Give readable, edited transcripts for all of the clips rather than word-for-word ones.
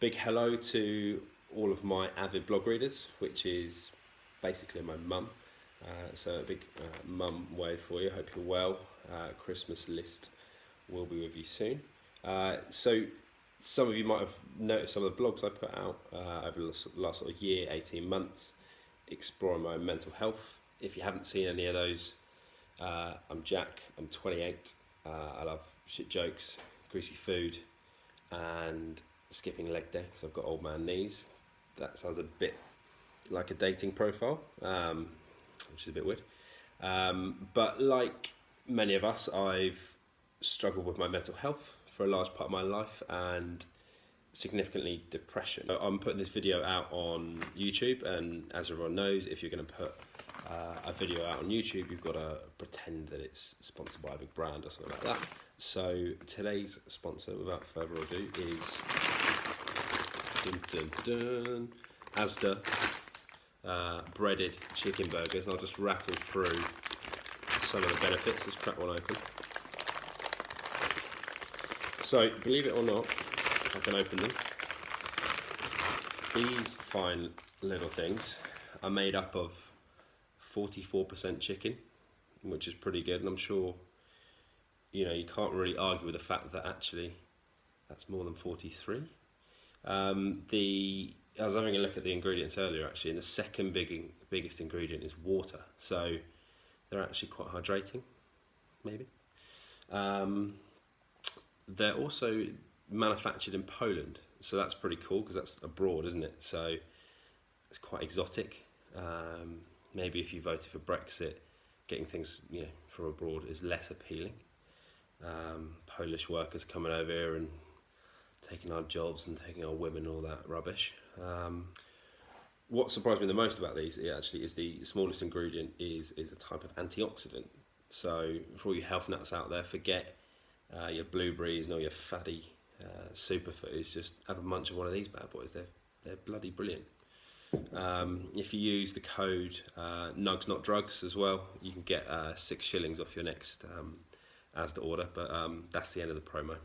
Big hello to all of my avid blog readers, which is basically my mum. So a big mum wave for you. Hope you're well. Christmas list will be with you soon. So some of you might have noticed some of the blogs I put out over the last sort of year, 18 months, exploring my mental health. If you haven't seen any of those, I'm Jack, I'm 28, I love shit jokes, greasy food, and skipping leg day because I've got old man knees. That sounds a bit like a dating profile, which is a bit weird. But like many of us, I've struggled with my mental health for a large part of my life and significantly depression. I'm putting this video out on YouTube, and as everyone knows, if you're going to put a video out on YouTube, you've got to pretend that it's sponsored by a big brand or something like that. So today's sponsor, without further ado, is Asda breaded chicken burgers. And I'll just rattle through some of the benefits. Let's crack one open. So, believe it or not, I can open them. These fine little things are made up of 44% chicken, which is pretty good, and I'm sure you can't really argue with the fact that actually that's more than 43. I was having a look at the ingredients earlier actually, and the second biggest ingredient is water, so they're actually quite hydrating, maybe. They're also manufactured in Poland, so that's pretty cool because that's abroad, isn't it? So it's quite exotic. Maybe if you voted for Brexit, getting things from abroad is less appealing. Polish workers coming over here and taking our jobs and taking our women and all that rubbish. What surprised me the most about these actually is the smallest ingredient is a type of antioxidant. So for all you health nuts out there, forget your blueberries and all your fatty superfoods. Just have a munch of one of these bad boys. They're bloody brilliant. If you use the code Nugs Not Drugs as well, you can get 6 shillings off your next Asda order. But that's the end of the promo.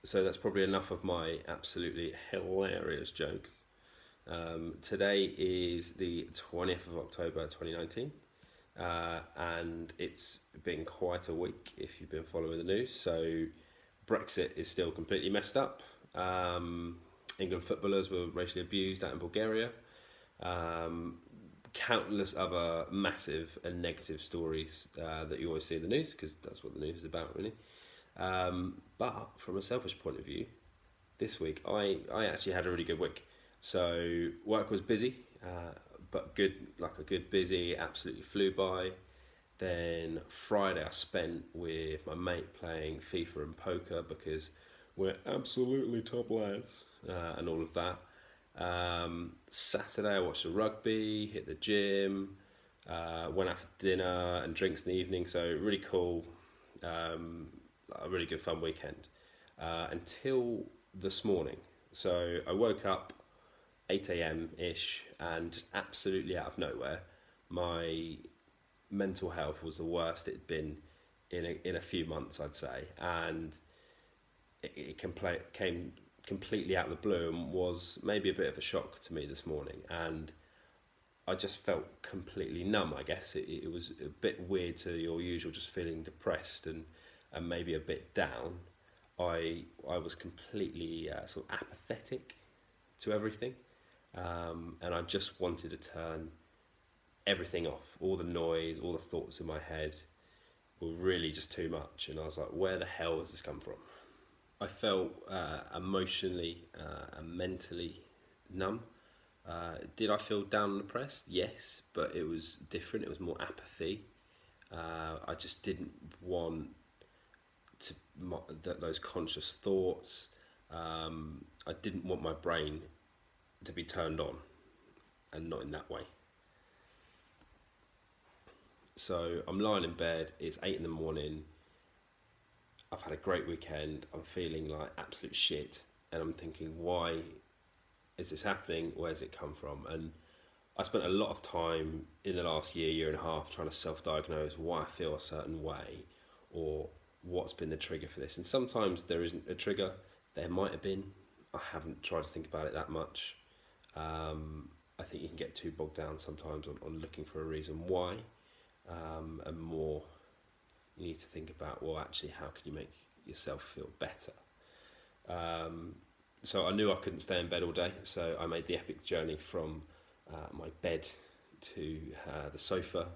So that's probably enough of my absolutely hilarious jokes. Today is the 20th of October 2019, and it's been quite a week if you've been following the news. So Brexit is still completely messed up. England footballers were racially abused out in Bulgaria. Countless other massive and negative stories that you always see in the news, because that's what the news is about, really. But from a selfish point of view, this week I actually had a really good week. So work was busy, but good, like a good busy, absolutely flew by. Then Friday I spent with my mate playing FIFA and poker because we're absolutely top lads, and all of that. Saturday I watched the rugby, hit the gym, went out for dinner and drinks in the evening. So really cool. A really good fun weekend until this morning. So I woke up 8 a.m. ish, and just absolutely out of nowhere, my mental health was the worst it'd been in a few months, I'd say, and it came completely out of the blue and was maybe a bit of a shock to me this morning, and I just felt completely numb. I guess it was a bit weird to your usual just feeling depressed and maybe a bit down. I was completely sort of apathetic to everything, and I just wanted to turn everything off. All the noise, all the thoughts in my head were really just too much, and I was like, where the hell has this come from? I felt emotionally and mentally numb. Did I feel down and depressed? Yes, but it was different. It was more apathy. I just didn't want those conscious thoughts. I didn't want my brain to be turned on, and not in that way. So I'm lying in bed, it's 8 in the morning, I've had a great weekend, I'm feeling like absolute shit, and I'm thinking, why is this happening? Where's it come from? And I spent a lot of time in the last year and a half trying to self-diagnose why I feel a certain way, or what's been the trigger for this. And sometimes there isn't a trigger. There might have been, I haven't tried to think about it that much. I think you can get too bogged down sometimes on looking for a reason why, and more you need to think about, well, actually, how can you make yourself feel better? So I knew I couldn't stay in bed all day, so I made the epic journey from my bed to the sofa,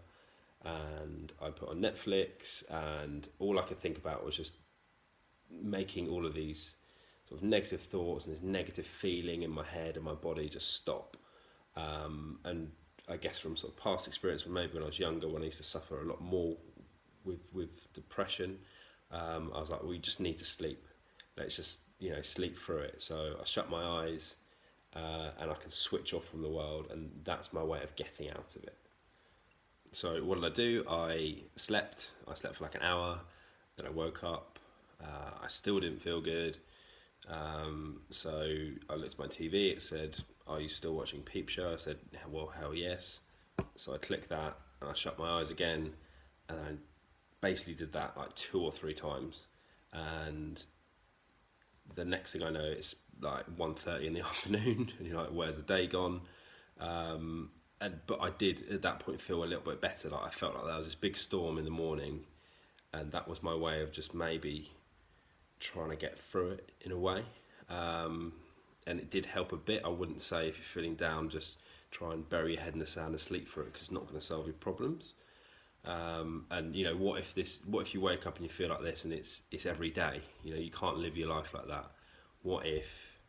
and I put on Netflix, and all I could think about was just making all of these sort of negative thoughts and this negative feeling in my head and my body just stop. And I guess from sort of past experience, maybe when I was younger, when I used to suffer a lot more with depression, I was like, we just need to sleep. Let's just sleep through it. So I shut my eyes, and I can switch off from the world, and that's my way of getting out of it. So what did I do? I slept for like an hour, then I woke up. I still didn't feel good. So I looked at my TV, it said, "Are you still watching Peep Show?" I said, "Well, hell yes." So I clicked that, and I shut my eyes again, and I basically did that like 2 or 3 times, and the next thing I know, it's like 1:30 in the afternoon, and you're like, where's the day gone? But I did at that point feel a little bit better. Like I felt like there was this big storm in the morning, and that was my way of just maybe trying to get through it in a way. And it did help a bit. I wouldn't say if you're feeling down, just try and bury your head in the sand and sleep through it, because it's not going to solve your problems. And what if you wake up and you feel like this, and it's every day? You can't live your life like that. What if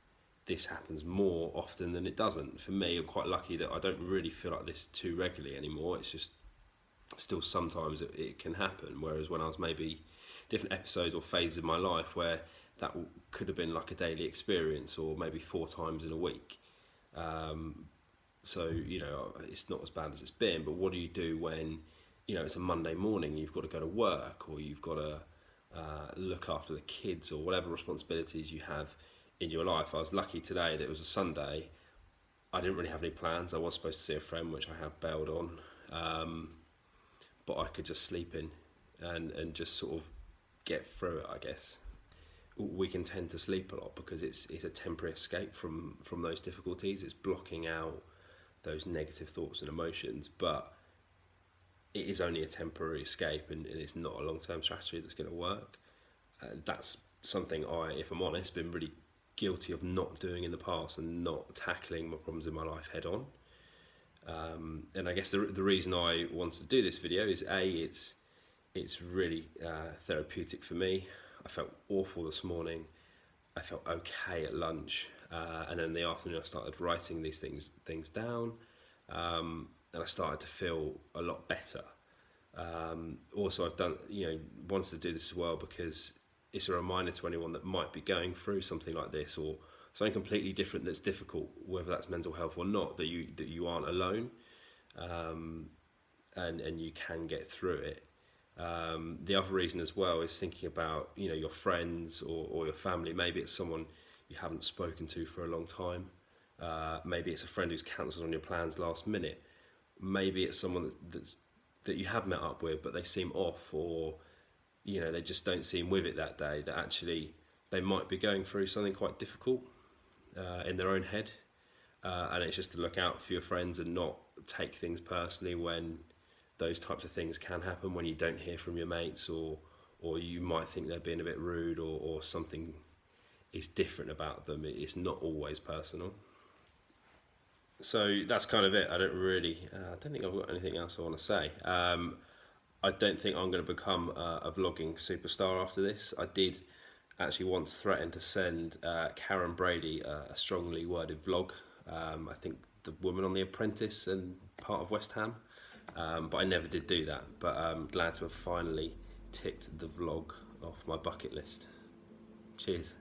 this happens more often than it doesn't? For me, I'm quite lucky that I don't really feel like this too regularly anymore. It's just still sometimes it can happen, whereas when I was maybe different episodes or phases of my life where that could have been like a daily experience, or maybe 4 times in a week. So it's not as bad as it's been. But what do you do when it's a Monday morning, you've got to go to work, or you've got to look after the kids, or whatever responsibilities you have in your life? I was lucky today that it was a Sunday. I didn't really have any plans. I was supposed to see a friend, which I have bailed on, but I could just sleep in and just sort of get through it, I guess. We can tend to sleep a lot because it's a temporary escape from those difficulties. It's blocking out those negative thoughts and emotions, but it is only a temporary escape, and it's not a long-term strategy that's going to work. That's something if I'm honest, been really guilty of not doing in the past, and not tackling my problems in my life head on. And I guess the reason I wanted to do this video is it's really therapeutic for me. I felt awful this morning. I felt okay at lunch, and then in the afternoon I started writing these things down, and I started to feel a lot better. Also, I've done wanted to do this as well because it's a reminder to anyone that might be going through something like this, or something completely different that's difficult, whether that's mental health or not, that you aren't alone, and you can get through it. The other reason as well is thinking about your friends or your family. Maybe it's someone you haven't spoken to for a long time. Maybe it's a friend who's cancelled on your plans last minute. Maybe it's someone that you have met up with, but they seem off, or they just don't seem with it that day. That actually they might be going through something quite difficult in their own head, and it's just to look out for your friends and not take things personally when those types of things can happen, when you don't hear from your mates, or you might think they're being a bit rude, or something is different about them. It's not always personal. So that's kind of it. I don't think I've got anything else I want to say. I don't think I'm going to become a vlogging superstar after this. I did actually once threaten to send Karen Brady a strongly worded vlog. I think the woman on The Apprentice and part of West Ham. But I never did do that. But I'm glad to have finally ticked the vlog off my bucket list. Cheers.